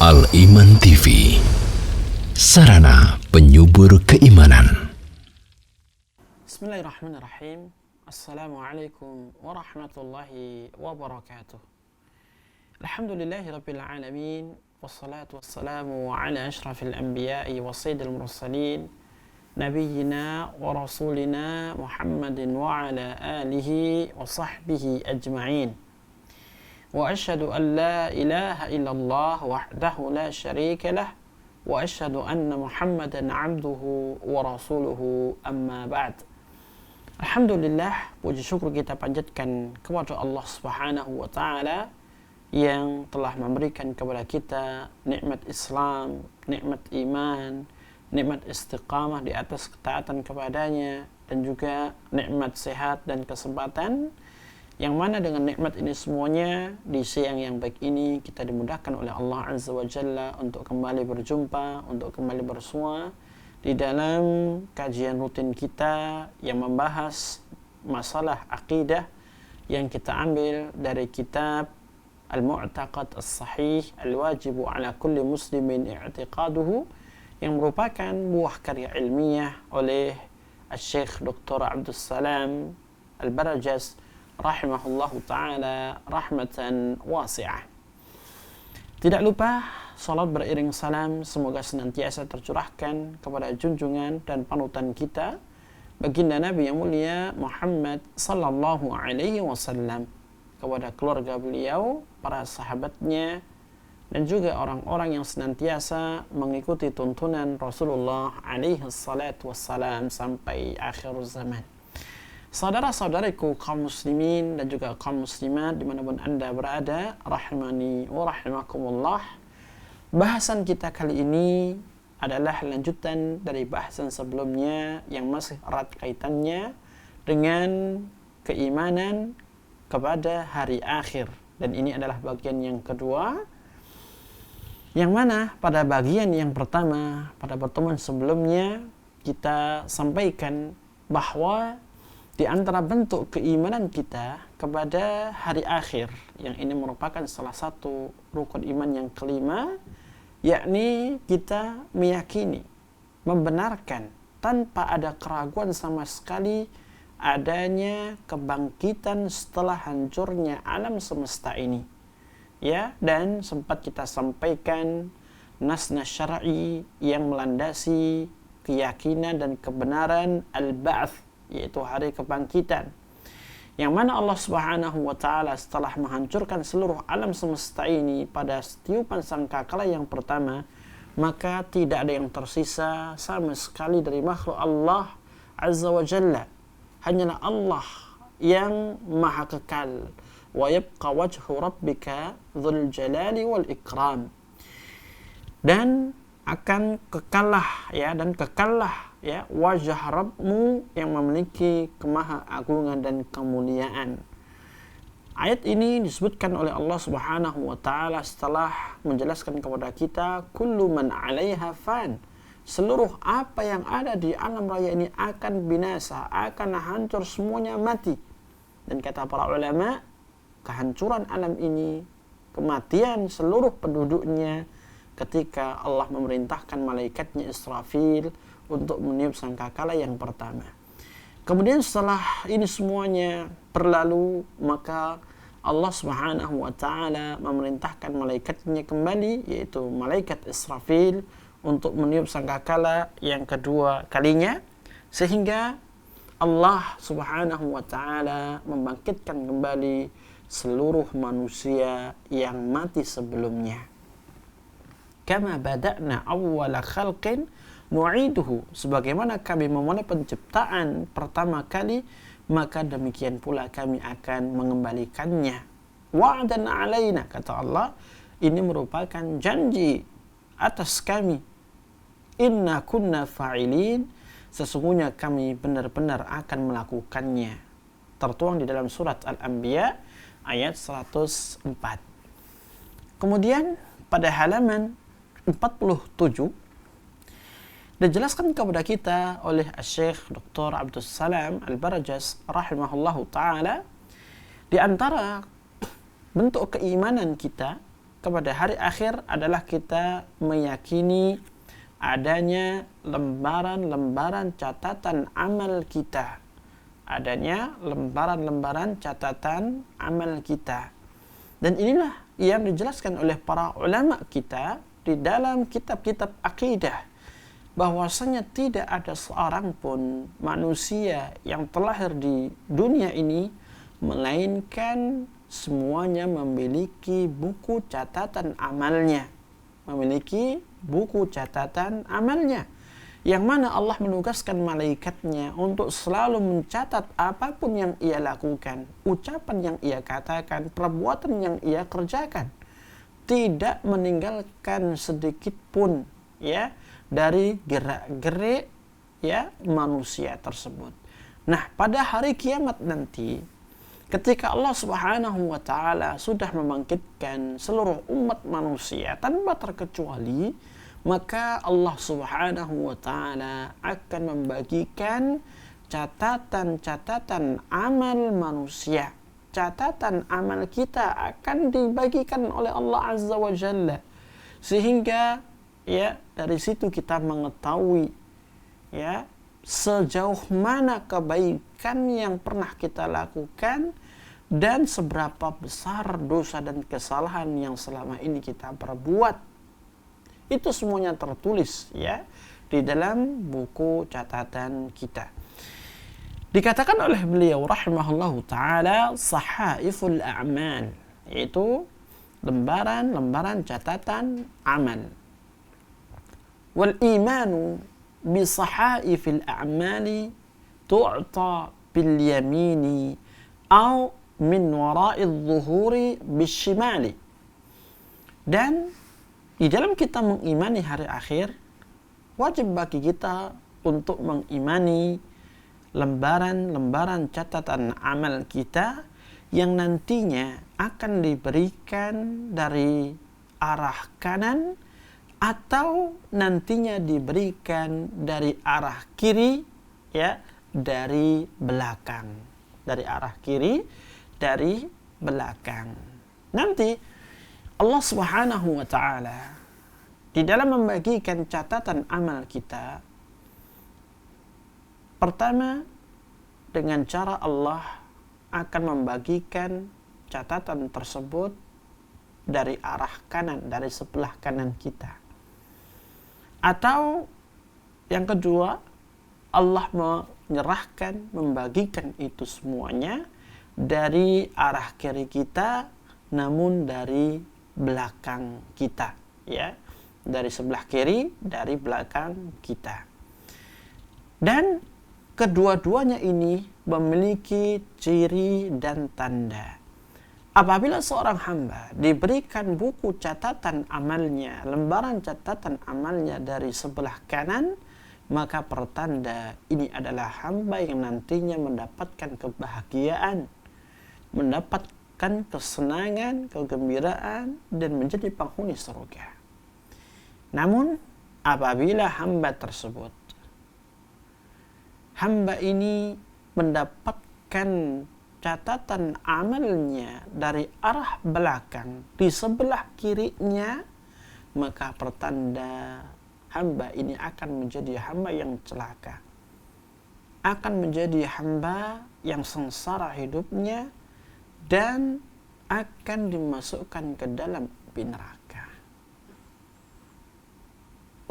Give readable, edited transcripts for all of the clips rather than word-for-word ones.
Al-Iman TV, sarana penyubur keimanan. Bismillahirrahmanirrahim. Assalamualaikum warahmatullahi wabarakatuh. Alhamdulillahirabbil alamin, wassalatu wassalamu ala asyrafil anbiya'i wa sayyidil mursalin, nabiyyina wa rasulina Muhammadin wa ala alihi wa sahbihi ajma'in. Wa asyhadu an la ilaha illallah wahdahu la syarika lah wa asyhadu anna Muhammadan abduhu wa rasuluhu, amma ba'd. Alhamdulillah, puji syukur kita panjatkan kepada Allah Subhanahu wa taala yang telah memberikan kepada kita nikmat Islam, nikmat iman, nikmat istiqamah di atas ketaatan kepadanya, dan juga nikmat sehat dan kesempatan, yang mana dengan nikmat ini semuanya di siang yang baik ini kita dimudahkan oleh Allah Azza wa Jalla untuk kembali berjumpa, untuk kembali bersua di dalam kajian rutin kita yang membahas masalah akidah yang kita ambil dari kitab Al-Mu'taqad As-Sahih Al-Wajibu ala kulli muslimin i'tiqaduhu, yang merupakan buah karya ilmiah oleh Syekh Dr. Abdul Salam Al-Barajas rahimahullahu ta'ala rahmatan wasi'ah. Tidak lupa salat beriring salam semoga senantiasa tercurahkan kepada junjungan dan panutan kita baginda Nabi yang mulia Muhammad sallallahu alaihi wasallam, kepada keluarga beliau, para sahabatnya, dan juga orang-orang yang senantiasa mengikuti tuntunan Rasulullah alaihi salatu wassalam sampai akhir zaman. Saudara-saudariku kaum muslimin dan juga kaum muslimat dimanapun anda berada, rahimani wa rahimakumullah. Bahasan kita kali ini adalah lanjutan dari bahasan sebelumnya yang masih erat kaitannya dengan keimanan kepada hari akhir. Dan ini adalah bagian yang kedua, yang mana pada bagian yang pertama, pada pertemuan sebelumnya, kita sampaikan bahwa di antara bentuk keimanan kita kepada hari akhir, yang ini merupakan salah satu rukun iman yang kelima, yakni kita meyakini, membenarkan tanpa ada keraguan sama sekali adanya kebangkitan setelah hancurnya alam semesta ini. Ya, dan sempat kita sampaikan nas-nas syar'i yang melandasi keyakinan dan kebenaran al-ba'ts, yaitu hari kebangkitan, yang mana Allah Subhanahu wa taala setelah menghancurkan seluruh alam semesta ini pada tiupan sangkakala yang pertama, maka tidak ada yang tersisa sama sekali dari makhluk Allah Azza wa Jalla. Hanyalah Allah yang maha kekal. Wa yabqa wajhu rabbika dzul jalali wal ikram. Dan akan kekallah, ya, dan kekallah, ya, wajah Rabbmu yang memiliki kemaha-agungan dan kemuliaan. Ayat ini disebutkan oleh Allah Subhanahu wa taala setelah menjelaskan kepada kita kullu man 'alaiha fan. Seluruh apa yang ada di alam raya ini akan binasa, akan hancur, semuanya mati. Dan kata para ulama, kehancuran alam ini, kematian seluruh penduduknya ketika Allah memerintahkan malaikatnya Israfil untuk meniup sangkakala yang pertama. Kemudian setelah ini semuanya berlalu, maka Allah Subhanahu wa taala memerintahkan malaikatnya kembali, yaitu malaikat Israfil, untuk meniup sangkakala yang kedua kalinya, sehingga Allah Subhanahu wa taala membangkitkan kembali seluruh manusia yang mati sebelumnya. Kama bada'na awwala khalqin nu'iduhu, sebagaimana kami memulai penciptaan pertama kali, maka demikian pula kami akan mengembalikannya. Wa'dan 'alaina, kata Allah, ini merupakan janji atas kami. Inna kunna fa'ilin, sesungguhnya kami benar-benar akan melakukannya. Tertuang di dalam surat Al-Anbiya ayat 104. Kemudian pada halaman 47 dijelaskan kepada kita oleh Syekh Dr. Abdul Salam Al-Barajas rahimahullahu ta'ala, di antara bentuk keimanan kita kepada hari akhir adalah kita meyakini adanya lembaran-lembaran catatan amal kita. Adanya lembaran-lembaran catatan amal kita. Dan inilah yang dijelaskan oleh para ulama kita di dalam kitab-kitab akidah, bahwasanya tidak ada seorang pun manusia yang terlahir di dunia ini melainkan semuanya memiliki buku catatan amalnya. Memiliki buku catatan amalnya, yang mana Allah menugaskan malaikatnya untuk selalu mencatat apapun yang ia lakukan, ucapan yang ia katakan, perbuatan yang ia kerjakan, tidak meninggalkan sedikit pun ya dari gerak-gerik ya manusia tersebut. Nah, pada hari kiamat nanti, ketika Allah Subhanahu wa taala sudah membangkitkan seluruh umat manusia tanpa terkecuali, maka Allah Subhanahu wa taala akan membagikan catatan-catatan amal manusia. Catatan amal kita akan dibagikan oleh Allah Azza wa Jalla, sehingga ya dari situ kita mengetahui ya sejauh mana kebaikan yang pernah kita lakukan dan seberapa besar dosa dan kesalahan yang selama ini kita perbuat. Itu semuanya tertulis ya di dalam buku catatan kita. Dikatakan oleh beliau rahimahullahu taala sahaiful a'mal, yaitu lembaran-lembaran catatan amal. Wal imanu bi sahaifil a'mali tu'ta bil yamini aw min wara'i adh-dhuhuri bisyimali. Dan di dalam kita mengimani hari akhir, wajib bagi kita untuk mengimani lembaran-lembaran catatan amal kita yang nantinya akan diberikan dari arah kanan atau nantinya diberikan dari arah kiri ya, dari belakang. Dari arah kiri, dari belakang. Nanti Allah Subhanahu wa taala di dalam membagikan catatan amal kita, pertama dengan cara Allah akan membagikan catatan tersebut dari arah kanan, dari sebelah kanan kita. Atau yang kedua, Allah menyerahkan, membagikan itu semuanya dari arah kiri kita, namun dari belakang kita, ya, dari sebelah kiri, dari belakang kita. Dan kedua-duanya ini memiliki ciri dan tanda. Apabila seorang hamba diberikan buku catatan amalnya, lembaran catatan amalnya dari sebelah kanan, maka pertanda ini adalah hamba yang nantinya mendapatkan kebahagiaan, mendapatkan kesenangan, kegembiraan, dan menjadi penghuni surga. Namun apabila hamba tersebut, hamba ini mendapatkan catatan amalnya dari arah belakang, di sebelah kirinya, maka pertanda hamba ini akan menjadi hamba yang celaka, akan menjadi hamba yang sengsara hidupnya, dan akan dimasukkan ke dalam api neraka.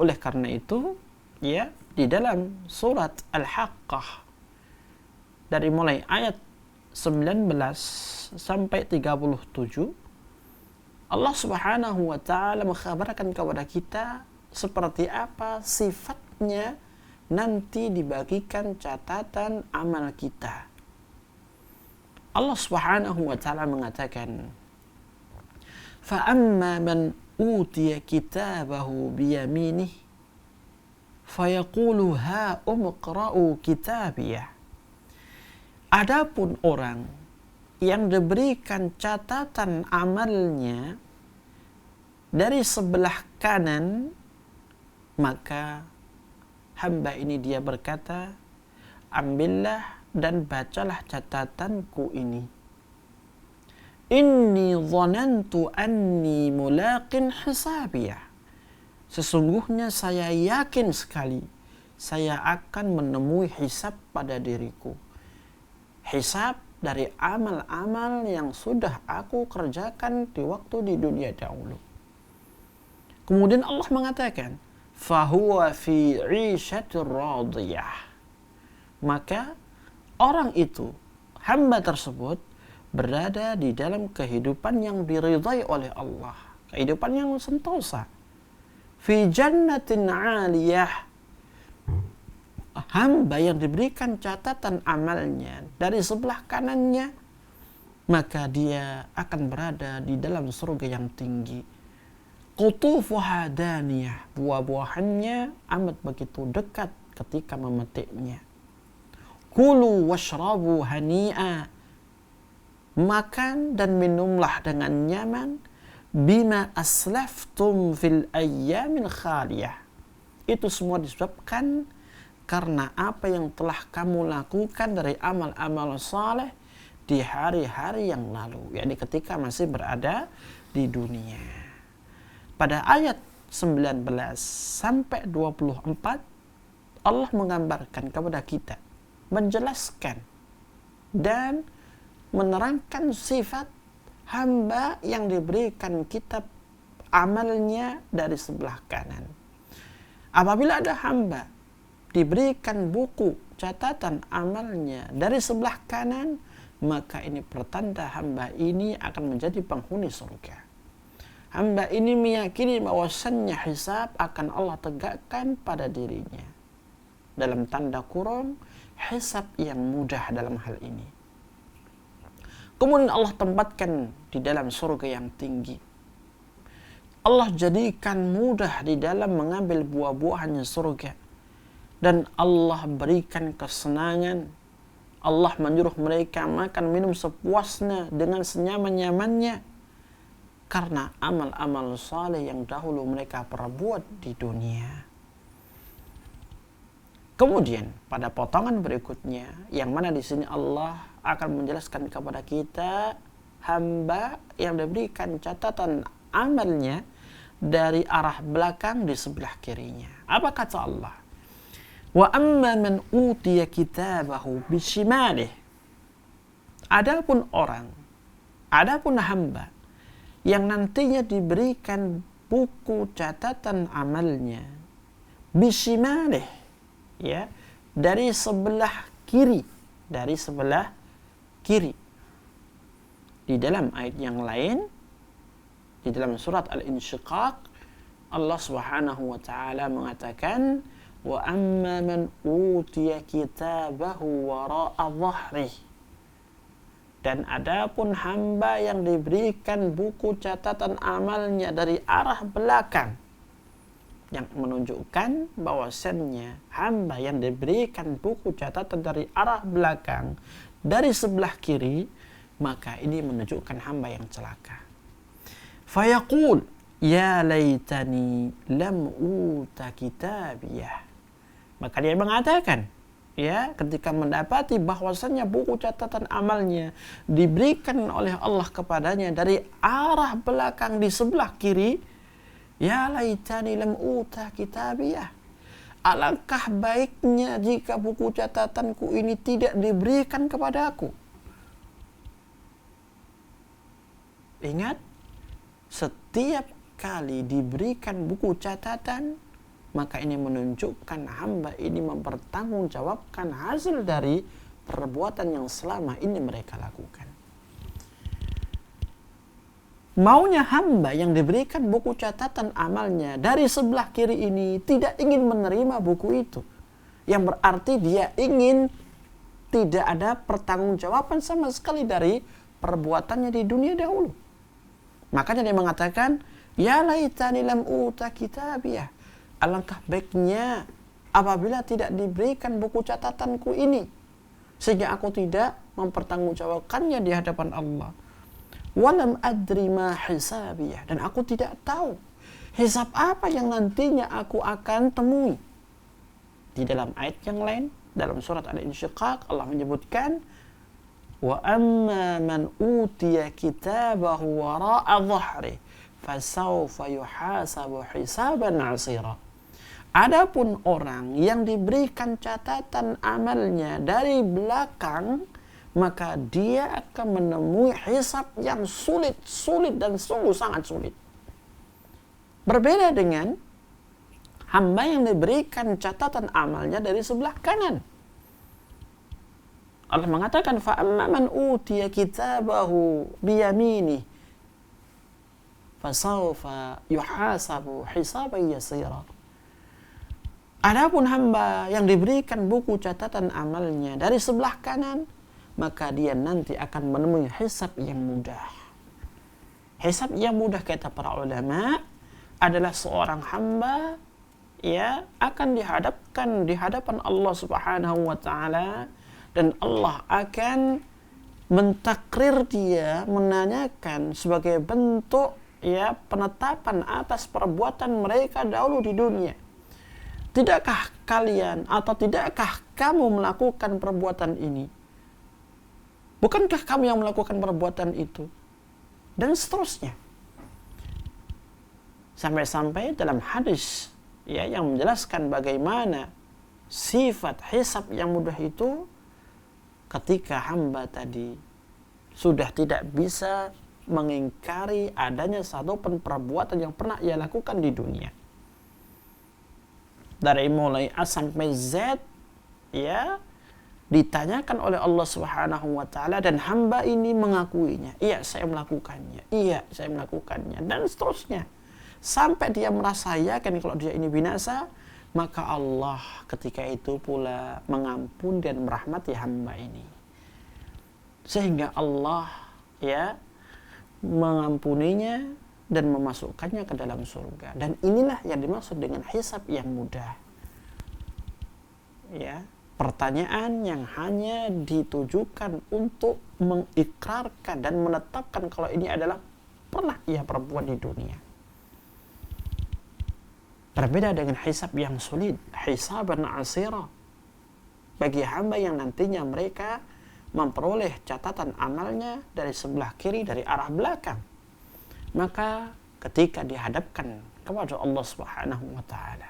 Oleh karena itu, ya, di dalam surat Al-Haqqah dari mulai ayat 19 sampai 37, Allah Subhanahu wa taala mengkhabarkan kepada kita seperti apa sifatnya nanti dibagikan catatan amal kita. Allah Subhanahu wa taala mengatakan, "Fa-amma man utiya kitabahu biyaminih fayaqulu ha'um iqra'u kitabiyah." Adapun orang yang diberikan catatan amalnya dari sebelah kanan, maka hamba ini dia berkata, "Ambillah dan bacalah catatanku ini." Inni dhanantu anni mulaqin hisabiyah. Sesungguhnya saya yakin sekali saya akan menemui hisab pada diriku. Hisab dari amal-amal yang sudah aku kerjakan di waktu di dunia dahulu. Kemudian Allah mengatakan, fahuwa fi 'ishatir radiyah. Maka orang itu, hamba tersebut, berada di dalam kehidupan yang diridhai oleh Allah, kehidupan yang sentosa. Fi jannatin 'aliyah. Hamba yang diberikan catatan amalnya dari sebelah kanannya, maka dia akan berada di dalam surga yang tinggi. Qutufuha daniyah, buah-buahannya amat begitu dekat ketika memetiknya. Kulu washrabu hani'a, makan dan minumlah dengan nyaman, bima aslaftum fil ayyamin khaliyah. Itu semua disebabkan karena apa yang telah kamu lakukan dari amal-amal saleh di hari-hari yang lalu, yakni ketika masih berada di dunia. Pada ayat 19 sampai 24 Allah menggambarkan kepada kita, menjelaskan dan menerangkan sifat hamba yang diberikan kitab amalnya dari sebelah kanan. Apabila ada hamba diberikan buku catatan amalnya dari sebelah kanan, maka ini pertanda hamba ini akan menjadi penghuni surga. Hamba ini meyakini bahwasannya hisab akan Allah tegakkan pada dirinya. Dalam tanda kurung, hisab yang mudah dalam hal ini. Kemudian Allah tempatkan di dalam surga yang tinggi. Allah jadikan mudah di dalam mengambil buah-buahannya surga. Dan Allah berikan kesenangan. Allah menyuruh mereka makan minum sepuasnya dengan senyaman-nyamannya. Karena amal-amal saleh yang dahulu mereka perbuat di dunia. Kemudian pada potongan berikutnya, yang mana di sini Allah akan menjelaskan kepada kita hamba yang diberikan catatan amalnya dari arah belakang di sebelah kirinya. Apa kata Allah? Wa amma man utiya kitabahu bishimalih. Adapun hamba yang nantinya diberikan buku catatan amalnya bishimalih, ya, dari sebelah kiri, Di dalam ayat yang lain, di dalam surat Al-Insyiqaq, Allah Subhanahu wa taala mengatakan, wa amma man utiya kitabahu wara'a dhahrih. Dan adapun hamba yang diberikan buku catatan amalnya dari arah belakang, yang menunjukkan bahwasannya hamba yang diberikan buku catatan dari arah belakang dari sebelah kiri, maka ini menunjukkan hamba yang celaka. Fayaqul ya laitani lam uta kitabiyah. Maka dia mengatakan, ya, ketika mendapati bahwasannya buku catatan amalnya diberikan oleh Allah kepadanya dari arah belakang di sebelah kiri, ya laitani lam uta kitabiyah. Alangkah baiknya jika buku catatanku ini tidak diberikan kepadaku. Ingat, setiap kali diberikan buku catatan, maka ini menunjukkan hamba ini mempertanggungjawabkan hasil dari perbuatan yang selama ini mereka lakukan. Maunya hamba yang diberikan buku catatan amalnya dari sebelah kiri ini tidak ingin menerima buku itu, yang berarti dia ingin tidak ada pertanggungjawaban sama sekali dari perbuatannya di dunia dahulu. Makanya dia mengatakan, ya laitani lam uta kitabiyah. Alangkah baiknya apabila tidak diberikan buku catatanku ini, sehingga aku tidak mempertanggungjawabkannya di hadapan Allah. Walam adri ma hisabiyah, dan aku tidak tahu hisab apa yang nantinya aku akan temui. Di dalam ayat yang lain, dalam surat Al-Insyiqaq, Allah menyebutkan, Wa amma man utiya kitabahu wara'a dhahri fasawfa yuhasabu hisaban 'asira. Adapun orang yang diberikan catatan amalnya dari belakang, maka dia akan menemui hisab yang sulit dan sungguh sangat sulit. Berbeda dengan hamba yang diberikan catatan amalnya dari sebelah kanan. Allah mengatakan fa'amma man utiya kitabahu biyamini fasawfa yuhasabu hisaban yasira. Adapun hamba yang diberikan buku catatan amalnya dari sebelah kanan, maka dia nanti akan menemui hisab yang mudah. Hisab yang mudah kata para ulama adalah seorang hamba akan dihadapkan di hadapan Allah Subhanahu wa taala, dan Allah akan mentakrir dia, menanyakan sebagai bentuk penetapan atas perbuatan mereka dahulu di dunia. Tidakkah kalian atau tidakkah kamu melakukan perbuatan ini? Bukankah kamu yang melakukan perbuatan itu? Dan seterusnya. Sampai-sampai dalam hadis yang menjelaskan bagaimana sifat hisab yang mudah itu, ketika hamba tadi sudah tidak bisa mengingkari adanya satu perbuatan yang pernah ia lakukan di dunia. Dari mulai A sampai Z ditanyakan oleh Allah Subhanahu wa taala, dan hamba ini mengakuinya. Iya, saya melakukannya. Iya, saya melakukannya, dan seterusnya. Sampai dia merasa yakin kalau dia ini binasa, maka Allah ketika itu pula mengampuni dan merahmati hamba ini. Sehingga Allah mengampuninya dan memasukkannya ke dalam surga. Dan inilah yang dimaksud dengan hisab yang mudah. Pertanyaan yang hanya ditujukan untuk mengikrarkan dan menetapkan kalau ini adalah pernah ia perbuat di dunia. Berbeda dengan hisab yang sulit, hisaban 'asira, bagi hamba yang nantinya mereka memperoleh catatan amalnya dari sebelah kiri, dari arah belakang. Maka ketika dihadapkan kepada Allah Subhanahu wa taala,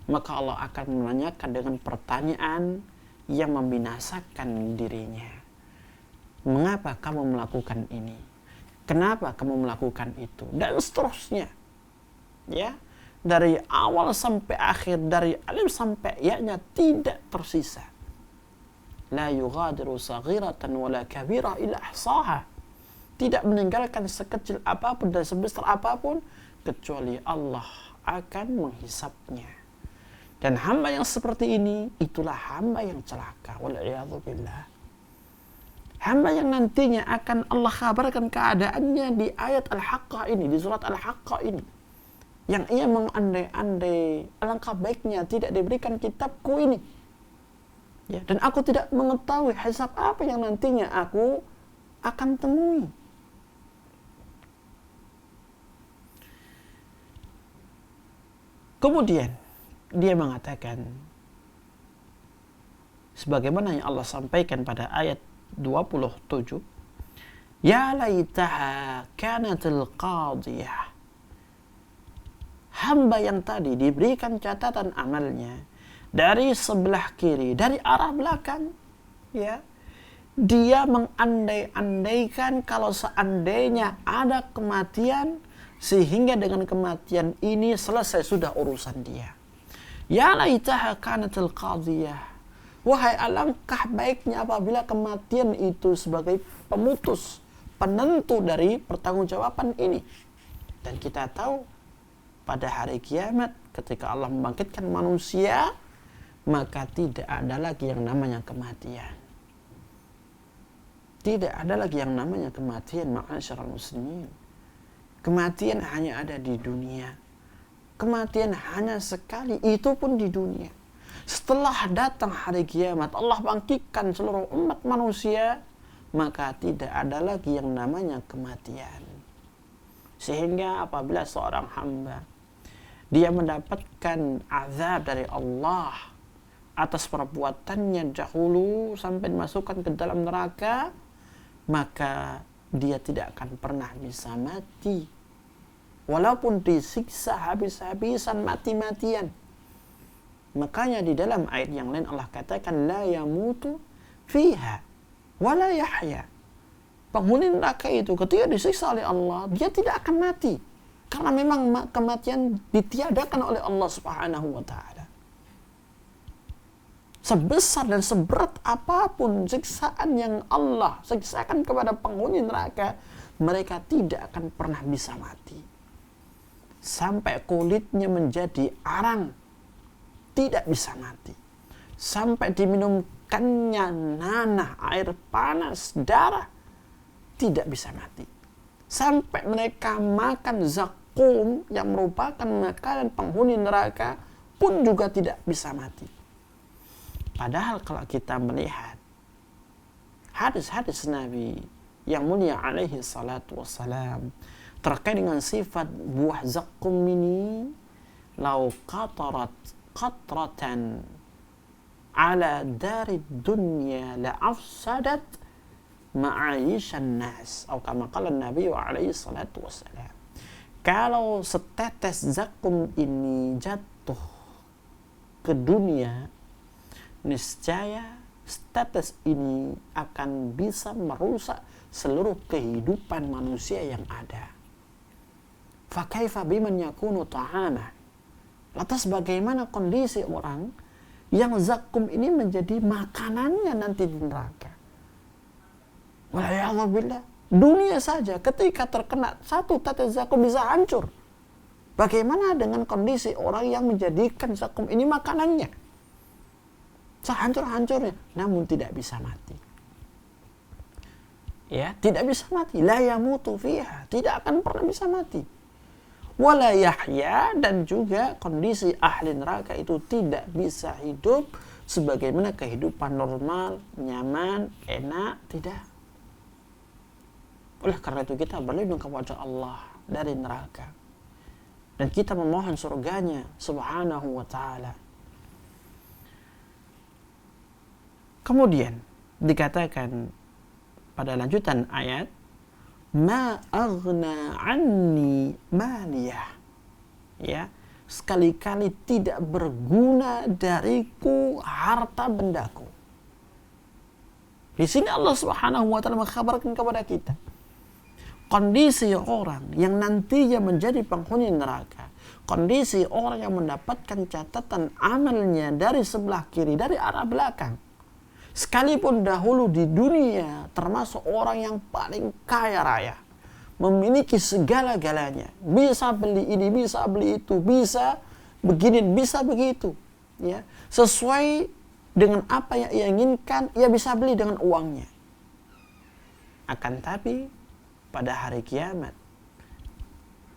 maka Allah akan menanyakan dengan pertanyaan yang membinasakan dirinya. Mengapa kamu melakukan ini? Kenapa kamu melakukan itu? Dan seterusnya. Dari awal sampai akhir, dari alif sampai ya-nya tidak tersisa. La yughadiru saghiratan wala kabira illa ahsaha. Tidak meninggalkan sekecil apapun dan sebesar apapun kecuali Allah akan menghisapnya. Dan hamba yang seperti ini, itulah hamba yang celaka. Wal'iyadzubillah. Hamba yang nantinya akan Allah kabarkan keadaannya di ayat Al-Haqqah ini, di surat Al-Haqqah ini. Yang ia mengandai-andai, alangkah baiknya tidak diberikan kitabku ini. Dan aku tidak mengetahui hisab apa yang nantinya aku akan temui. Kemudian dia mengatakan sebagaimana yang Allah sampaikan pada ayat 27, ya laitaha kanatil qadiyah. Hamba yang tadi diberikan catatan amalnya dari sebelah kiri, dari arah belakang, dia mengandai-andaikan kalau seandainya ada kematian, sehingga dengan kematian ini selesai sudah urusan dia. Ya laitaha kanatil qadiyah. Wahai alangkah baiknya apabila kematian itu sebagai pemutus, penentu dari pertanggungjawaban ini. Dan kita tahu pada hari kiamat ketika Allah membangkitkan manusia, maka tidak ada lagi yang namanya kematian. Tidak ada lagi yang namanya kematian, ma'asyiral muslimin. Kematian hanya ada di dunia. Kematian hanya sekali, itu pun di dunia. Setelah datang hari kiamat, Allah bangkitkan seluruh umat manusia, maka tidak ada lagi yang namanya kematian. Sehingga apabila seorang hamba dia mendapatkan azab dari Allah atas perbuatannya dahulu sampai dimasukkan ke dalam neraka, maka dia tidak akan pernah bisa mati. Walaupun disiksa habis-habisan, mati-matian. Makanya di dalam ayat yang lain Allah katakan la yamutu fiha wala yahya. Penghuni neraka itu ketika disiksa oleh Allah, dia tidak akan mati. Karena memang kematian ditiadakan oleh Allah Subhanahu wa taala. Sebesar dan seberat apapun siksaan yang Allah siksakan kepada penghuni neraka, mereka tidak akan pernah bisa mati. Sampai kulitnya menjadi arang, tidak bisa mati. Sampai diminumkannya nanah, air panas, darah, tidak bisa mati. Sampai mereka makan zakum yang merupakan makanan penghuni neraka pun juga tidak bisa mati. Padahal kalau kita melihat hadis-hadis Nabi yang mulia alaihi salatu wassalam terkait dengan sifat buah zakum ini, lau qatarat qatratan ala dari dunya la afsadat ma'ayishan nas, atau kama qala Nabi alaihi salatu wassalam. Kalau setetes zakum ini jatuh ke dunia, niscaya status ini akan bisa merusak seluruh kehidupan manusia yang ada. Fakaifa biman yakunu ta'amah. Lantas bagaimana kondisi orang yang zakum ini menjadi makanannya nanti di neraka? Wala'iyahullah, dunia saja ketika terkena satu tetes zakum bisa hancur. Bagaimana dengan kondisi orang yang menjadikan zakum ini makanannya? Sehancur-hancurnya, namun tidak bisa mati. Ya, tidak bisa mati. La yamutu fiha, tidak akan pernah bisa mati. Wala yahya, dan juga kondisi ahli neraka itu tidak bisa hidup sebagaimana kehidupan normal, nyaman, enak, tidak. Oleh karena itu kita berlindung kepada Allah dari neraka. Dan kita memohon surganya subhanahu wa ta'ala. Kemudian dikatakan pada lanjutan ayat, ma aghna anni maliyah. Ya, sekali-kali tidak berguna dariku harta bendaku. Di sini Allah Subhanahu wa taala mengkabarkan kepada kita kondisi orang yang nantinya menjadi penghuni neraka, kondisi orang yang mendapatkan catatan amalnya dari sebelah kiri, dari arah belakang. Sekalipun dahulu di dunia termasuk orang yang paling kaya raya, memiliki segala-galanya, bisa beli ini, bisa beli itu, bisa begini, bisa begitu, ya, sesuai dengan apa yang ia inginkan, ia bisa beli dengan uangnya. Akan tapi pada hari kiamat,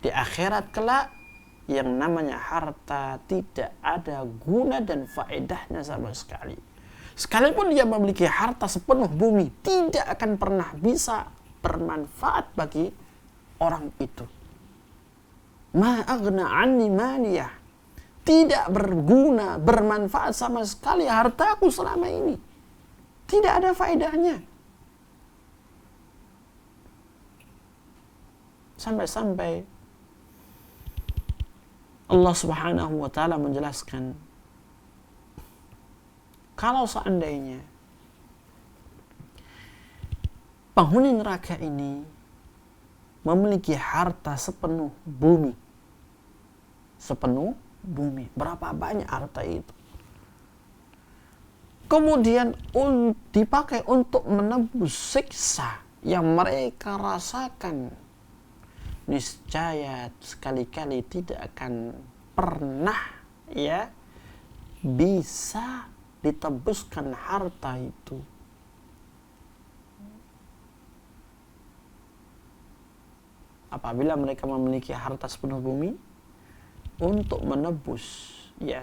di akhirat kelak, yang namanya harta tidak ada guna dan faedahnya sama sekali. Sekalipun dia memiliki harta sepenuh bumi, tidak akan pernah bisa bermanfaat bagi orang itu. Ma aghna anni maliyah. Tidak berguna, bermanfaat sama sekali hartaku selama ini. Tidak ada faedahnya. Sampai-sampai Allah Subhanahu wa taala menjelaskan, kalau seandainya penghuni neraka ini memiliki harta sepenuh bumi, berapa banyak harta itu, kemudian dipakai untuk menebus siksa yang mereka rasakan, niscaya sekali-kali tidak akan pernah bisa ditebuskan harta itu. Apabila mereka memiliki harta sepenuh bumi untuk menebus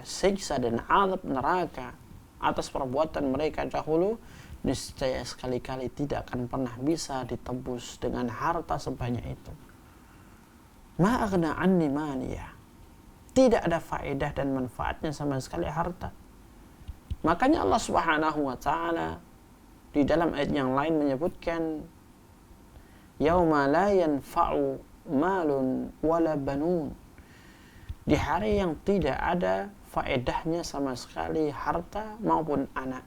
siksa dan azab neraka atas perbuatan mereka dahulu, niscaya sekali-kali tidak akan pernah bisa ditebus dengan harta sebanyak itu. Ma aghna anni maliyah. Tidak ada faedah dan manfaatnya sama sekali harta. Makanya Allah Subhanahu wa taala di dalam ayat yang lain menyebutkan yauma la yanfa'u malun wala banun. Di hari yang tidak ada faedahnya sama sekali harta maupun anak.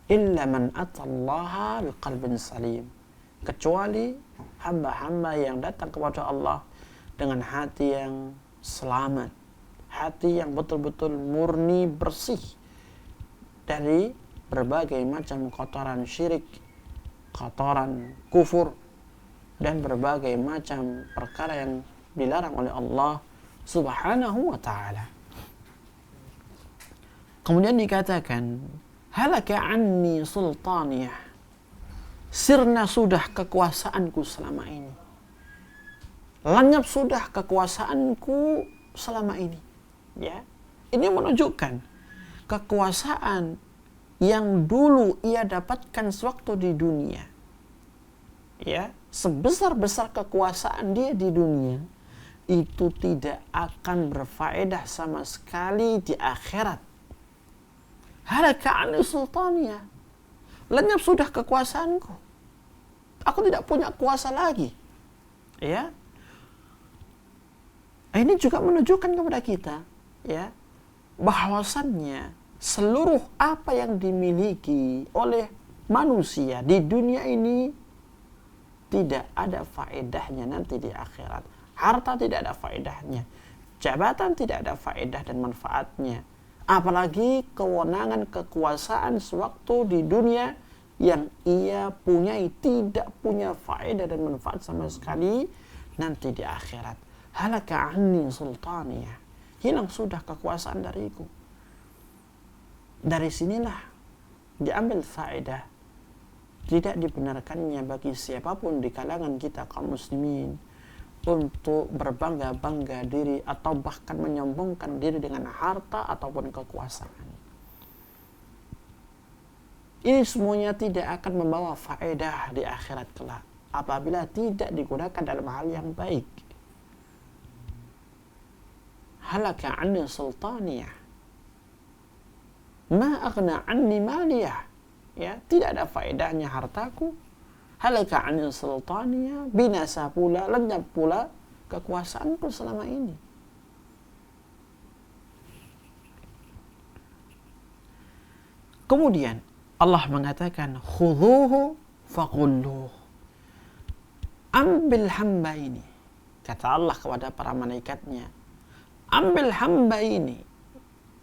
Illa man atallaha biqalbin salim. Kecuali hamba-hamba yang datang kepada Allah dengan hati yang selamat, hati yang betul-betul murni bersih dari berbagai macam kotoran syirik, kotoran kufur, dan berbagai macam perkara yang dilarang oleh Allah Subhanahu wa ta'ala. Kemudian dikatakan, halaka anni sultaniyah, sirna sudah kekuasaanku selama ini, lenyap sudah kekuasaanku selama ini. Ya, ini menunjukkan kekuasaan yang dulu ia dapatkan sewaktu di dunia. Ya, sebesar-besar kekuasaan dia di dunia, itu tidak akan berfaedah sama sekali di akhirat. Halaka anni sultaniyah, lenyap sudah kekuasaanku, aku tidak punya kuasa lagi. Ya, ini juga menunjukkan kepada kita, ya, bahwasannya seluruh apa yang dimiliki oleh manusia di dunia ini tidak ada faedahnya nanti di akhirat. Harta tidak ada faedahnya, jabatan tidak ada faedah dan manfaatnya, apalagi kewenangan kekuasaan sewaktu di dunia yang ia punyai tidak punya faedah dan manfaat sama sekali nanti di akhirat. Halaka anni sultaniyah, hilang sudah kekuasaan dariku. Dari sinilah diambil faedah tidak dibenarkannya bagi siapapun di kalangan kita kaum muslimin untuk berbangga-bangga diri atau bahkan menyombongkan diri dengan harta ataupun kekuasaan. Ini semuanya tidak akan membawa faedah di akhirat kelak apabila tidak digunakan dalam hal yang baik. Halaka anni sultaniyah, ma aghna anni maliyah, ya, tidak ada faedahnya hartaku. Halaka anni sultaniyah, binasa pula, lenyap pula kekuasaanku selama ini. Kemudian Allah mengatakan, khudhuhu faqulluh, ambil hamba ini, kata Allah kepada para malaikatnya, ambil hamba ini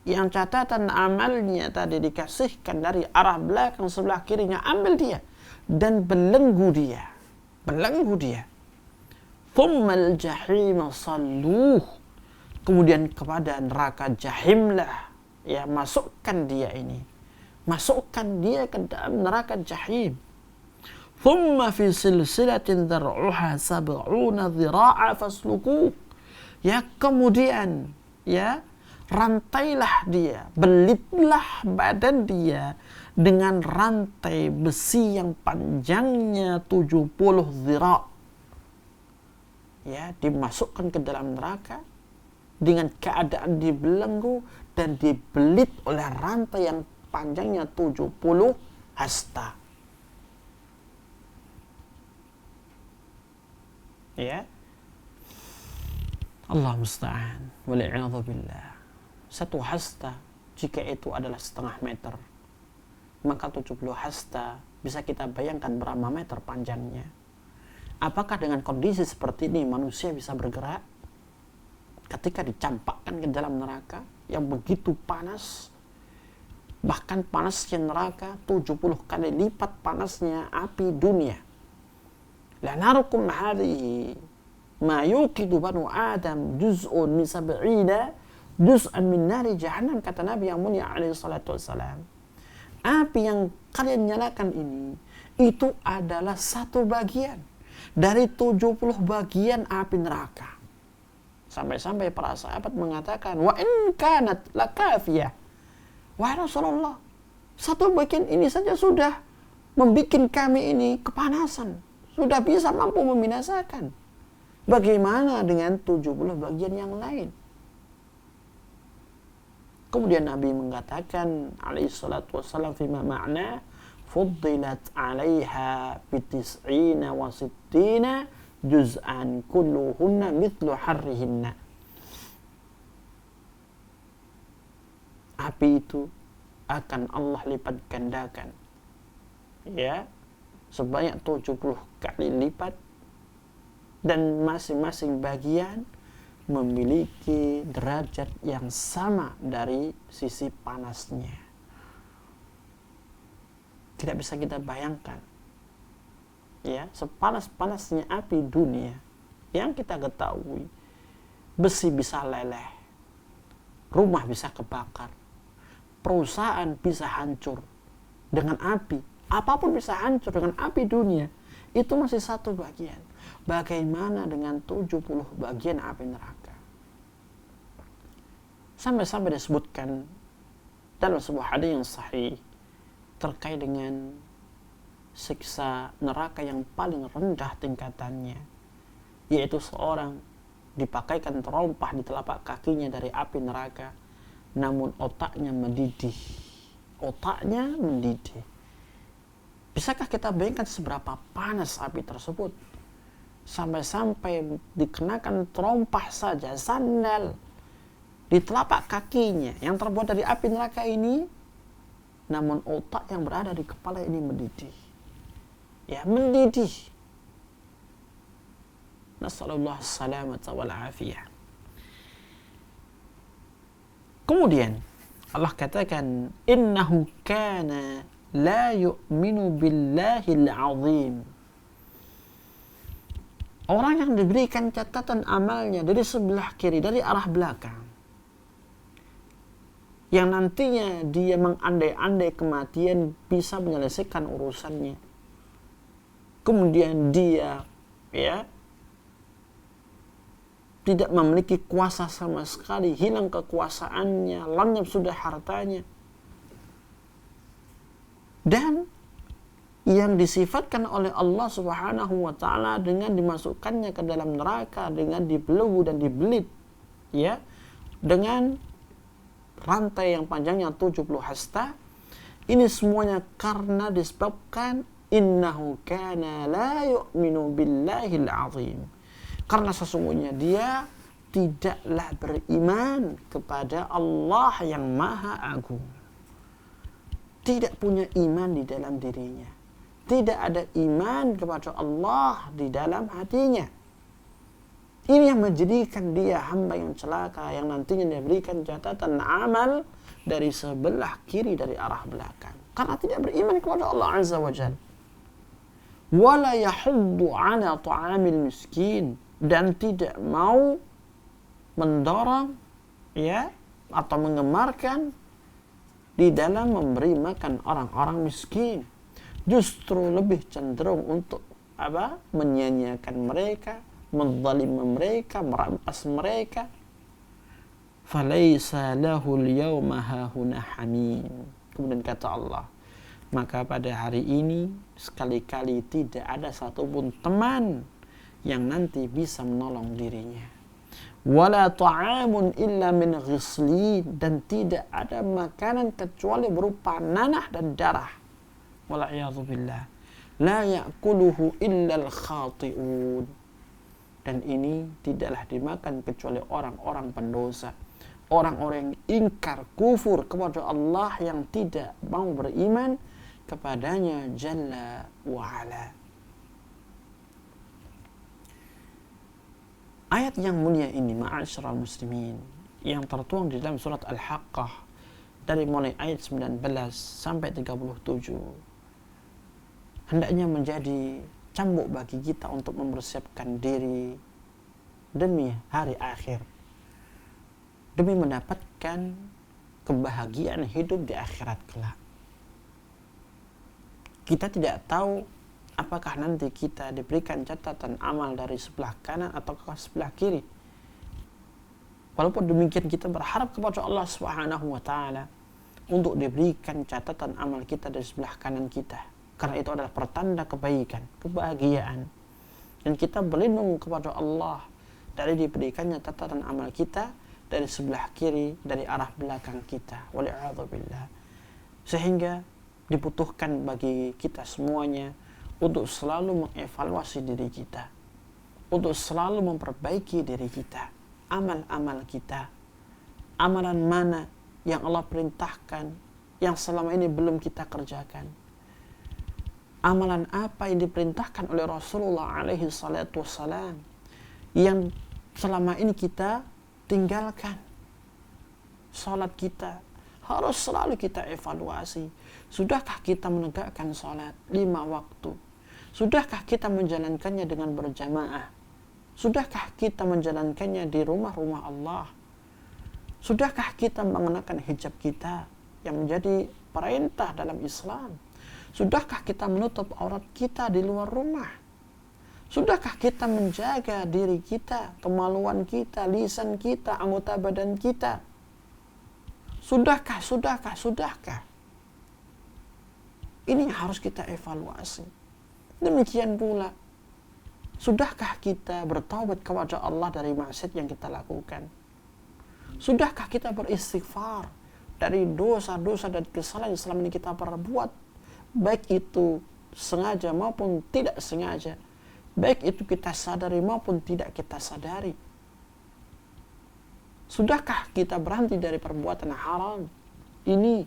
yang catatan amalnya tadi dikasihkan dari arah belakang sebelah kirinya, ambil dia dan belenggu dia. Thummal jahim salluh, kemudian kepada neraka jahimlah, ya, masukkan dia ke dalam neraka jahim. Thumma fi silsilatin dhar'uha sab'una dhira'a faslukuh, ya, kemudian, ya, rantailah dia, belitlah badan dia dengan rantai besi yang panjangnya 70 dhira'. Ya, dimasukkan ke dalam neraka dengan keadaan dibelenggu dan dibelit oleh rantai yang panjangnya 70 hasta. Ya, Allah musta'an, wali'iyadhu billah. Satu hasta jika itu adalah setengah meter, maka 70 hasta bisa kita bayangkan berapa meter panjangnya. Apakah dengan kondisi seperti ini manusia bisa bergerak ketika dicampakkan ke dalam neraka yang begitu panas? Bahkan panasnya neraka 70 kali lipat panasnya api dunia. La narukum hadhihi ma yuqidu banu adam juz'un min sab'ina juz'an min nari jahannam, kata Nabi yang mulia alaihi salatu wassalam. Api yang kalian nyalakan ini itu adalah satu bagian dari 70 bagian api neraka. Sampai-sampai para sahabat mengatakan, wa in kanat lakafiyah, wahai Rasulullah, satu bagian ini saja sudah membuat kami ini kepanasan, sudah bisa mampu membinasakan. Bagaimana dengan 70 bagian yang lain? Kemudian Nabi mengatakan alaihi salatu wassalam fima ma'na, fuddilat 'alaiha bitis'ina wa sittina juz'an kulluhunna mithlu harrihinna. Api itu akan Allah lipat gandakan, ya, sebanyak 70 kali lipat, dan masing-masing bagian memiliki derajat yang sama dari sisi panasnya. Tidak bisa kita bayangkan, ya, sepanas-panasnya api dunia yang kita ketahui, besi bisa leleh, rumah bisa kebakar, perusahaan bisa hancur dengan api, apapun bisa hancur dengan api dunia. Itu masih satu bagian. Bagaimana dengan 70 bagian api neraka? Sampai-sampai disebutkan dalam sebuah hadis yang sahih terkait dengan siksa neraka yang paling rendah tingkatannya, yaitu seorang dipakaikan terompah di telapak kakinya dari api neraka, namun otaknya mendidih. Otaknya mendidih. Bisakah kita bayangkan seberapa panas api tersebut? Sampai-sampai dikenakan terompah saja, sandal di telapak kakinya yang terbuat dari api neraka ini, namun otak yang berada di kepala ini mendidih. Ya, mendidih. Nasallallahu salamata wal afiyah. Kemudian Allah katakan, innahu kana la yu'minu billahil azim. Orang yang diberikan catatan amalnya dari sebelah kiri, dari arah belakang, yang nantinya dia mengandai-andai kematian bisa menyelesaikan urusannya, kemudian dia, ya, tidak memiliki kuasa sama sekali, hilang kekuasaannya, lenyap sudah hartanya, dan yang disifatkan oleh Allah Subhanahu wa taala dengan dimasukkannya ke dalam neraka dengan dibelenggu dan dibelit, ya, dengan rantai yang panjangnya 70 hasta. Ini semuanya karena disebabkan innahu kana la yu'minu billahil azim. Karena sesungguhnya dia tidaklah beriman kepada Allah yang Maha Agung. Tidak punya iman di dalam dirinya. Tidak ada iman kepada Allah di dalam hatinya. Ini yang menjadikan dia hamba yang celaka, yang nantinya diberikan catatan amal dari sebelah kiri dari arah belakang. Karena tidak beriman kepada Allah Azza wa Jalla. Wala yahuddu ala ta'amil miskin. Dan tidak mau mendorong, ya, atau mengemarkan di dalam memberi makan orang-orang miskin. Justru lebih cenderung untuk apa? Menyia-nyiakan mereka, menzalimi mereka, merampas mereka. Falaisa lahul yawma hahuna hamim. Kemudian kata Allah, maka pada hari ini sekali-kali tidak ada satupun teman yang nanti bisa menolong dirinya. Wala ta'amun illa min ghislin. Dan tidak ada makanan kecuali berupa nanah dan darah. Wala'iyadzubillah. La ya'kuluhu illa al-khati'un. Dan ini tidaklah dimakan kecuali orang-orang pendosa, orang-orang yang ingkar kufur kepada Allah, yang tidak mau beriman kepadanya Jalla wa'ala. Ayat yang mulia ini, ma'asyiral muslimin, yang tertuang di dalam surat Al-Haqqah dari mulai ayat 19 sampai 37, hendaknya menjadi cambuk bagi kita untuk mempersiapkan diri demi hari akhir, demi mendapatkan kebahagiaan hidup di akhirat kelak. Kita tidak tahu apakah nanti kita diberikan catatan amal dari sebelah kanan atau sebelah kiri. Walaupun demikian kita berharap kepada Allah Subhanahu wa taala untuk diberikan catatan amal kita dari sebelah kanan kita. Karena itu adalah pertanda kebaikan, kebahagiaan. Dan kita berlindung kepada Allah dari diberikannya catatan amal kita dari sebelah kiri, dari arah belakang kita. Wal'iyadzubillah. Sehingga dibutuhkan bagi kita semuanya untuk selalu mengevaluasi diri kita, untuk selalu memperbaiki diri kita, amal-amal kita, amalan mana yang Allah perintahkan yang selama ini belum kita kerjakan, amalan apa yang diperintahkan oleh Rasulullah alaihi salatu wassalam yang selama ini kita tinggalkan. Salat kita harus selalu kita evaluasi. Sudahkah kita menegakkan salat 5 waktu? Sudahkah kita menjalankannya dengan berjamaah? Sudahkah kita menjalankannya di rumah-rumah Allah? Sudahkah kita mengenakan hijab kita yang menjadi perintah dalam Islam? Sudahkah kita menutup aurat kita di luar rumah? Sudahkah kita menjaga diri kita, kemaluan kita, lisan kita, anggota badan kita? Sudahkah? Ini yang harus kita evaluasi. Demikian pula, sudahkah kita bertaubat kepada Allah dari maksiat yang kita lakukan? Sudahkah kita beristighfar dari dosa-dosa dan kesalahan yang selama ini kita perbuat, baik itu sengaja maupun tidak sengaja, baik itu kita sadari maupun tidak kita sadari? Sudahkah kita berhenti dari perbuatan haram ini?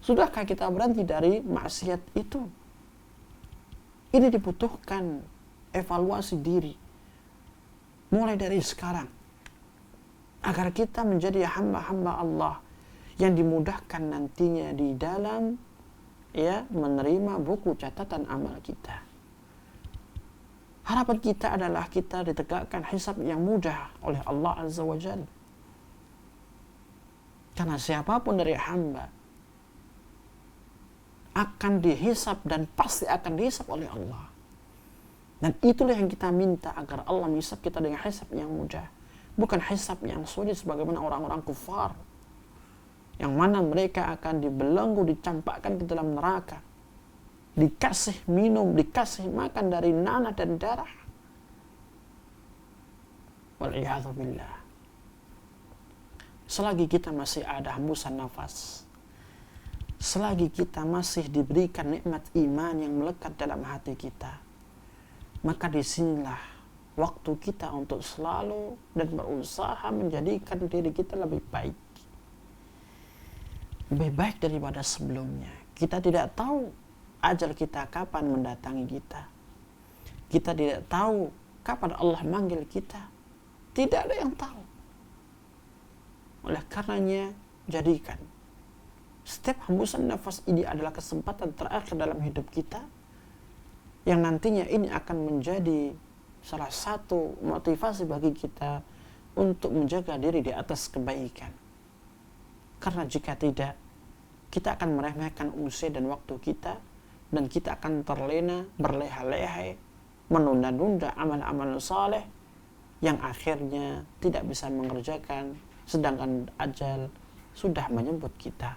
Sudahkah kita berhenti dari maksiat itu? Ini dibutuhkan evaluasi diri mulai dari sekarang, agar kita menjadi hamba-hamba Allah yang dimudahkan nantinya di dalam menerima buku catatan amal kita. Harapan kita adalah kita ditegakkan hisab yang mudah oleh Allah Azza wa Jalla. Karena siapapun dari hamba akan dihisab dan pasti akan dihisab oleh Allah. Dan itulah yang kita minta, agar Allah menghisab kita dengan hisab yang mudah, bukan hisab yang sulit sebagaimana orang-orang kufar, yang mana mereka akan dibelenggu, dicampakkan ke dalam neraka, dikasih minum, dikasih makan dari nanah dan darah. Wal'iyadzubillah. Selagi kita masih ada hembusan nafas, selagi kita masih diberikan nikmat iman yang melekat dalam hati kita, maka disinilah waktu kita untuk selalu dan berusaha menjadikan diri kita lebih baik daripada sebelumnya. Kita tidak tahu ajal kita kapan mendatangi kita. Kita tidak tahu kapan Allah manggil kita. Tidak ada yang tahu. Oleh karenanya, jadikan setiap hembusan nafas ini adalah kesempatan terakhir dalam hidup kita, yang nantinya ini akan menjadi salah satu motivasi bagi kita untuk menjaga diri di atas kebaikan. Karena jika tidak, kita akan meremehkan usia dan waktu kita, dan kita akan terlena, berleha-leha, menunda-nunda amal-amal saleh yang akhirnya tidak bisa mengerjakan, sedangkan ajal sudah menyebut kita.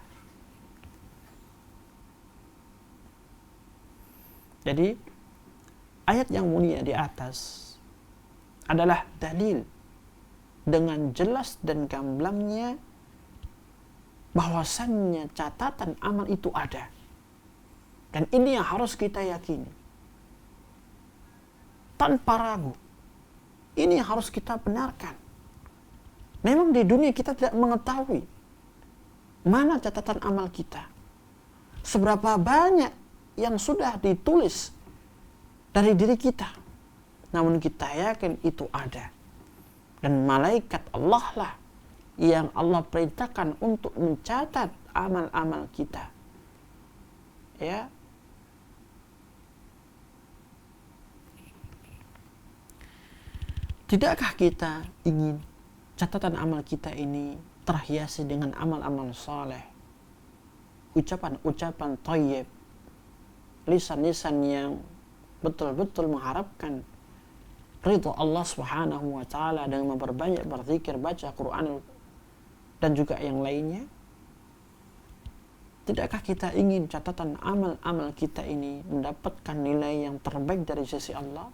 Jadi ayat yang mulia di atas adalah dalil dengan jelas dan gamblangnya bahwasannya catatan amal itu ada. Dan ini yang harus kita yakini tanpa ragu. Ini yang harus kita benarkan. Memang di dunia kita tidak mengetahui mana catatan amal kita, seberapa banyak yang sudah ditulis dari diri kita. Namun kita yakin itu ada. Dan malaikat Allah lah yang Allah perintahkan untuk mencatat amal-amal kita. Ya. Tidakkah kita ingin catatan amal kita ini terhiasi dengan amal-amal saleh, ucapan-ucapan thayyib, lisan-lisan yang betul-betul mengharapkan ridha Allah Subhanahu wa taala dengan memperbanyak berzikir, baca Quran dan juga yang lainnya? Tidakkah kita ingin catatan amal-amal kita ini mendapatkan nilai yang terbaik dari sisi Allah?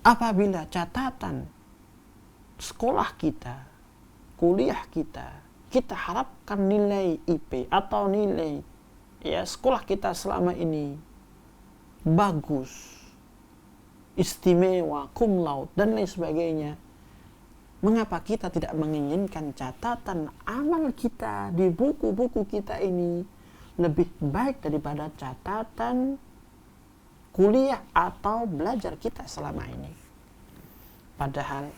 Apabila catatan sekolah kita, kuliah kita, kita harapkan nilai IP atau nilai ya sekolah kita selama ini bagus, istimewa, cum laude dan lain sebagainya, mengapa kita tidak menginginkan catatan amal kita di buku-buku kita ini lebih baik daripada catatan kuliah atau belajar kita selama ini? Padahal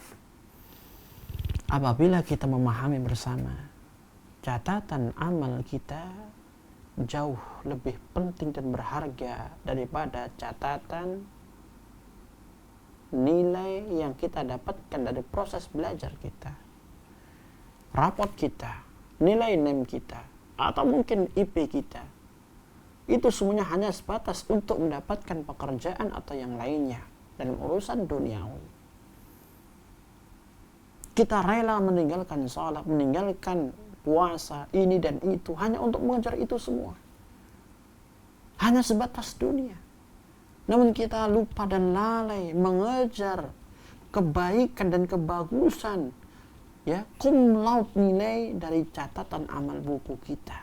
apabila kita memahami bersama, catatan amal kita jauh lebih penting dan berharga daripada catatan nilai yang kita dapatkan dari proses belajar kita, rapot kita, nilai NEM kita, atau mungkin IP kita. Itu semuanya hanya sebatas untuk mendapatkan pekerjaan atau yang lainnya dalam urusan duniawi. Kita rela meninggalkan sholat, meninggalkan puasa, ini dan itu, hanya untuk mengejar itu semua. Hanya sebatas dunia. Namun kita lupa dan lalai mengejar kebaikan dan kebagusan, ya, cum laude nilai dari catatan amal buku kita.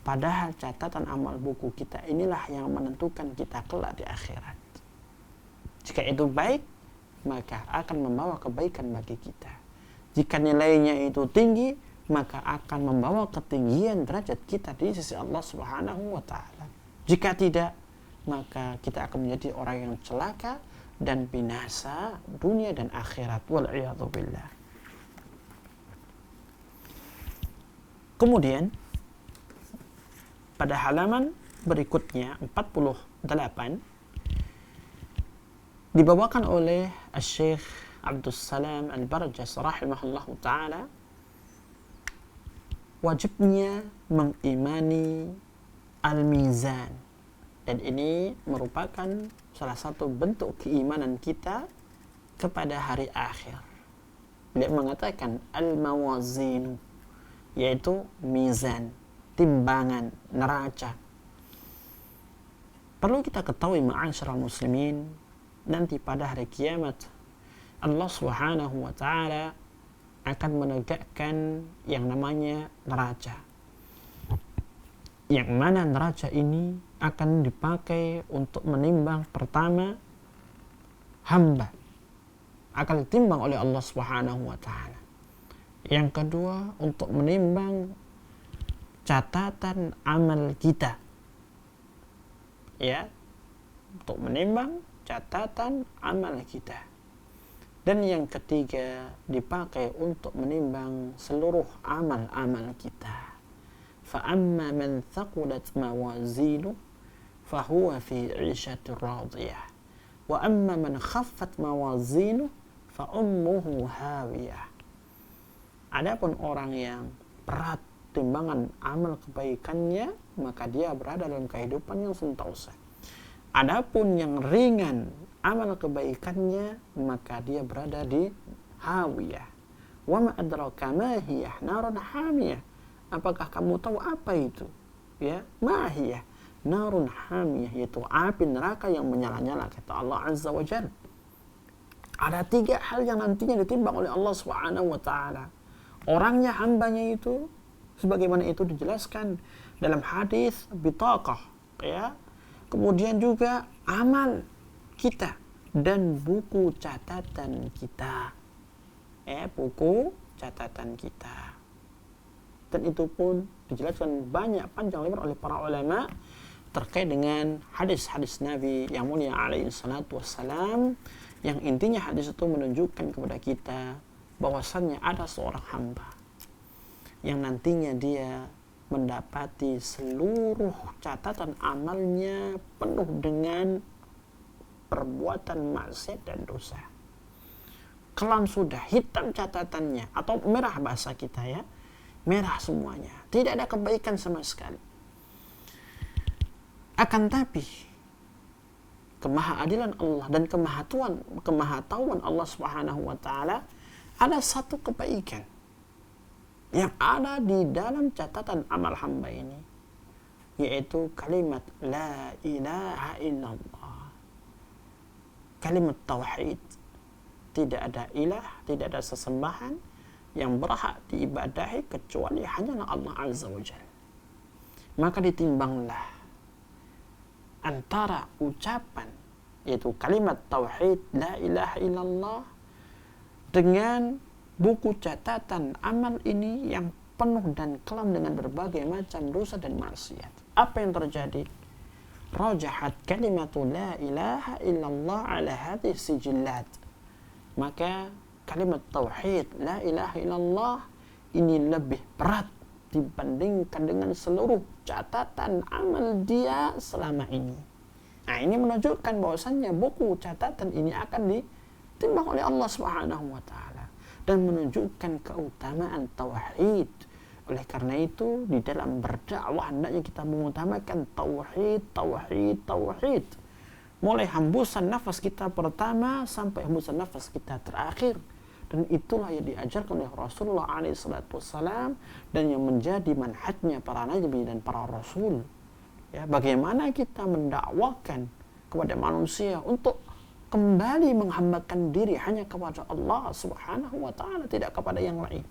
Padahal catatan amal buku kita inilah yang menentukan kita kelak di akhirat. Jika itu baik, maka akan membawa kebaikan bagi kita. Jika nilainya itu tinggi, maka akan membawa ketinggian derajat kita di sisi Allah Subhanahu wa taala. Jika tidak, maka kita akan menjadi orang yang celaka dan binasa dunia dan akhirat. Wal'iyadzu billah. Kemudian pada halaman berikutnya 48 dibawakan oleh Syekh Abdus Salam Al-Barjas rahimahullahu taala wajibnya mengimani al-mizan, dan ini merupakan salah satu bentuk keimanan kita kepada hari akhir. Beliau mengatakan al-mawazinu, yaitu mizan, timbangan, neraca. Perlu kita ketahui ma'asyiral muslimin, nanti pada hari kiamat Allah Subhanahu wa taala akan menegakkan yang namanya neraca. Yang mana neraca ini akan dipakai untuk menimbang, pertama, hamba akan ditimbang oleh Allah Subhanahu wa taala. Yang kedua, untuk menimbang catatan amal kita. Ya, untuk menimbang catatan amal kita. Dan yang ketiga, dipakai untuk menimbang seluruh amal-amal kita. فَأَمَّا مَنْ ثَقُلَتْ مَوَازِينُهُ فَهُوَ فِي عِيشَةٍ رَاضِيَةٍ وَأَمَّا مَنْ خَفَّتْ مَوَازِينُهُ فَأُمُّهُ هَاوِيَةٌ. Adapun orang yang berat timbangan amal kebaikannya, maka dia berada dalam kehidupan yang sentosa. Adapun yang ringan amal kebaikannya, maka dia berada di hawiyah. Wa ma adraka ma hiya narun hamiyah. Apakah kamu tahu apa itu? Ya, ma hiya narun hamiyah, yaitu api neraka yang menyala-nyala, kata Allah Azza wa Jalla. Ada 3 hal yang nantinya ditimbang oleh Allah Subhanahu wa taala. Orangnya, hambanya itu, sebagaimana itu dijelaskan dalam hadis bitaqah, ya. Kemudian juga amal kita dan buku catatan kita, buku catatan kita. Dan itu pun dijelaskan banyak panjang lebar oleh para ulama terkait dengan hadis-hadis Nabi yang mulia alaihi salatu wassalam, yang intinya hadis itu menunjukkan kepada kita bahwasannya ada seorang hamba yang nantinya dia mendapati seluruh catatan amalnya penuh dengan perbuatan maksiat dan dosa. Kelam sudah, hitam catatannya, atau merah bahasa kita, ya, merah semuanya, tidak ada kebaikan sama sekali. Akan tapi kemahaadilan Allah dan kemahatauan Allah Subhanahu wa taala, ada satu kebaikan yang ada di dalam catatan amal hamba ini, yaitu kalimat la ilaha illallah, kalimat tauhid. Tidak ada ilah, tidak ada sesembahan yang berhak diibadahi kecuali hanyalah Allah Azza wa Jalla. maka ditimbanglah antara ucapan, yaitu kalimat tauhid la ilaha illallah, dengan buku catatan amal ini yang penuh dan kelam dengan berbagai macam dosa dan maksiat. Apa yang terjadi? Rajahat kalimatu la ilaha illallah ala hadhihi sijillat. Maka kalimat tauhid la ilaha illallah ini lebih berat dibandingkan dengan seluruh catatan amal dia selama ini. Nah, ini menunjukkan bahwasannya buku catatan ini akan ditimbang oleh Allah Subhanahu wa taala dan menunjukkan keutamaan tauhid. Oleh karena itu, di dalam berdakwah hendaknya kita mengutamakan tauhid, tauhid, tauhid. Mulai hembusan nafas kita pertama sampai hembusan nafas kita terakhir. Dan itulah yang diajarkan oleh Rasulullah SAW dan yang menjadi manhajnya para nabi dan para rasul. Ya, bagaimana kita mendakwakan kepada manusia untuk kembali menghambakan diri hanya kepada Allah Subhanahu wa taala, tidak kepada yang lain.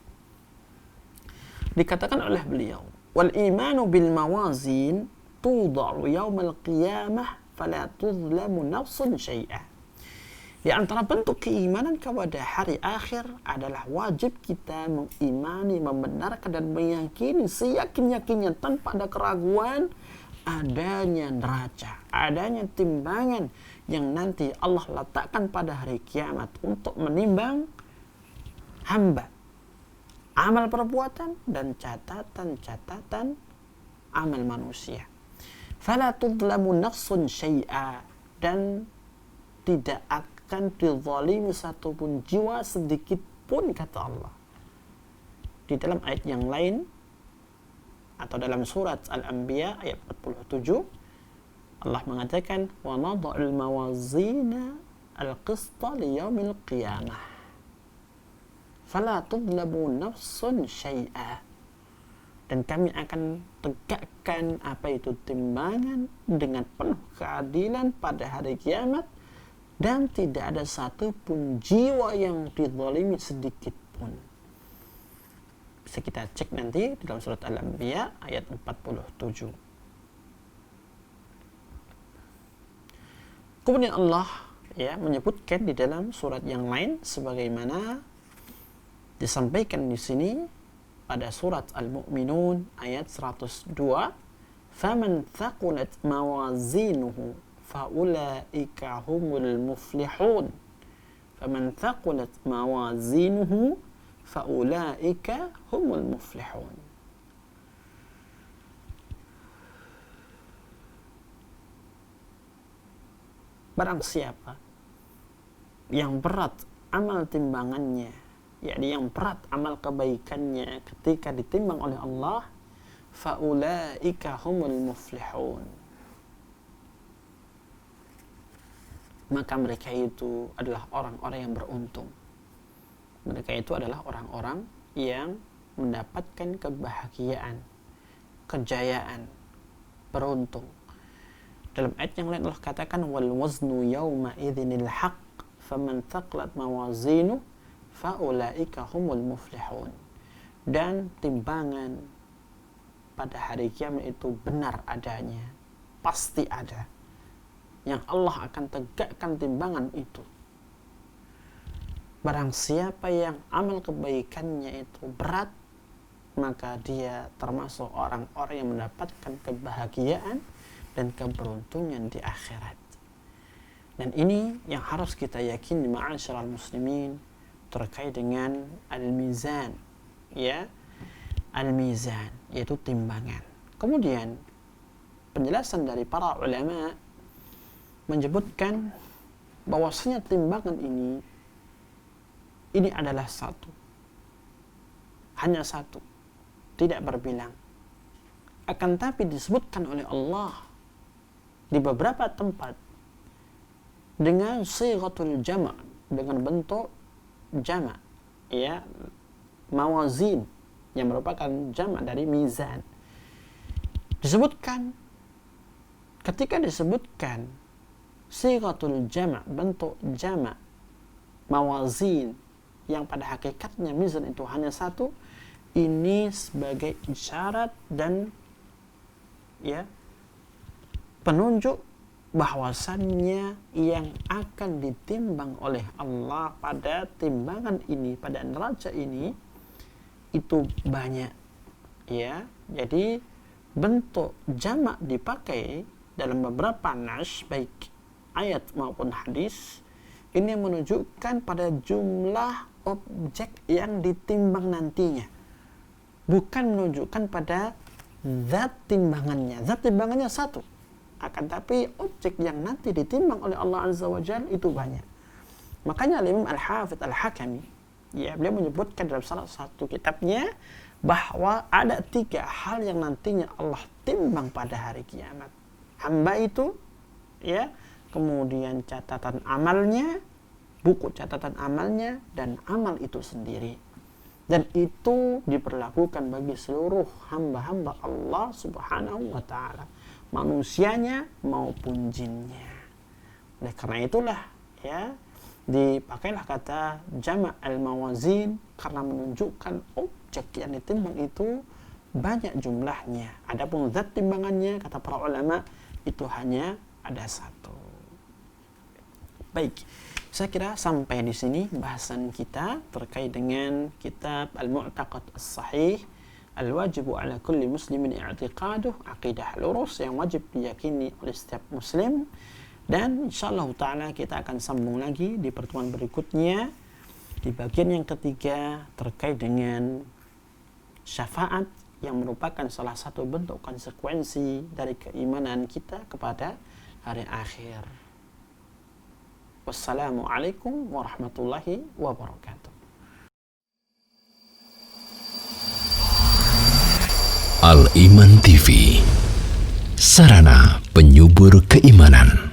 Dikatakan oleh beliau, wal imanu bil mawazin tuda'u yaumal qiyamah fala tuzlamu nafsun syai'ah. Di antara bentuk keimanan kepada hari akhir adalah wajib kita mengimani, membenarkan dan meyakini seyakin-yakinnya tanpa ada keraguan adanya neraca, adanya timbangan yang nanti Allah letakkan pada hari kiamat untuk menimbang hamba, amal perbuatan dan catatan-catatan amal manusia. Fala tudlamu nafsun syai'a, dan tidak akan dizalimi satupun jiwa sedikit pun, kata Allah. Di dalam ayat yang lain atau dalam surat Al-Anbiya ayat 47, Allah mengatakan wa nada'ul mawazina al-qista liyaumil qiyamah fala tudlamu nafsun syai'a, dan kami akan tegakkan apa itu timbangan dengan penuh keadilan pada hari kiamat, dan tidak ada satupun jiwa yang dizalimi sedikit pun. Bisa kita cek nanti di dalam surat Al-Anbiya ayat 47. Kemudian Allah menyebutkan di dalam surat yang lain sebagaimana disampaikan di sini pada surat Al-Mu'minun ayat 102, "Faman thaqulat mawazinuhu faulaika humul muflihun." Faman thaqulat mawazinuhu faulaika humul muflihun. Barang siapa yang berat amal timbangannya, yakni yang berat amal kebaikannya ketika ditimbang oleh Allah, faulaika humul muflihun, maka mereka itu adalah orang-orang yang beruntung. Mereka itu adalah orang-orang yang mendapatkan kebahagiaan, kejayaan, beruntung. Dalam ayat yang lain Allah katakan wal waznu yawma idzinil haqq faman thaqlat mawazinu faulaika humul muflihun. Dan timbangan pada hari kiamat itu benar adanya, pasti ada, yang Allah akan tegakkan timbangan itu. Barang siapa yang amal kebaikannya itu berat, maka dia termasuk orang-orang yang mendapatkan kebahagiaan dan keberuntungan di akhirat. Dan ini yang harus kita yakini ma'asyiral muslimin terkait dengan al-mizan, al-mizan yaitu timbangan. Kemudian penjelasan dari para ulama menyebutkan bahwasanya timbangan ini adalah satu, hanya satu, tidak berbilang. Akan tapi disebutkan oleh Allah di beberapa tempat dengan sighatul jama', dengan bentuk jama', mawazin yang merupakan jama' dari mizan. Disebutkan, ketika disebutkan sighatul jama', bentuk jama', mawazin yang pada hakikatnya mizan itu hanya satu, ini sebagai isyarat dan ya, penunjuk bahwasannya yang akan ditimbang oleh Allah pada timbangan ini, pada neraca ini, itu banyak, ya. Jadi bentuk jamak dipakai dalam beberapa nas, baik ayat maupun hadis, ini menunjukkan pada jumlah objek yang ditimbang nantinya, bukan menunjukkan pada zat timbangannya. Zat timbangannya satu, akan tapi objek yang nanti ditimbang oleh Allah Azza wa Jalla itu banyak. Makanya Imam Al-Hafidh Al-Hakami, ya, beliau menyebutkan dalam salah satu kitabnya bahwa ada 3 hal yang nantinya Allah timbang pada hari kiamat. Hamba itu, ya, kemudian catatan amalnya, buku catatan amalnya, dan amal itu sendiri. Dan itu diperlakukan bagi seluruh hamba-hamba Allah Subhanahu wa ta'ala, manusianya maupun jinnya. Oleh karena itulah, ya, dipakailah kata jama' al-mawazin, karena menunjukkan objek yang ditimbang itu banyak jumlahnya. Adapun zat timbangannya, kata para ulama, itu hanya ada satu. Baik, saya kira sampai di sini bahasan kita terkait dengan kitab Al-Mu'taqad As-Sahih, Al-Wajibu ala kulli muslimin i'tiqaduh, aqidah lurus yang wajib diyakini oleh setiap muslim. Dan insyaallah ta'ala kita akan sambung lagi di pertemuan berikutnya di bagian yang ketiga terkait dengan syafaat yang merupakan salah satu bentuk konsekuensi dari keimanan kita kepada hari akhir. Wassalamualaikum warahmatullahi wabarakatuh. Al-Iman TV, sarana penyubur keimanan.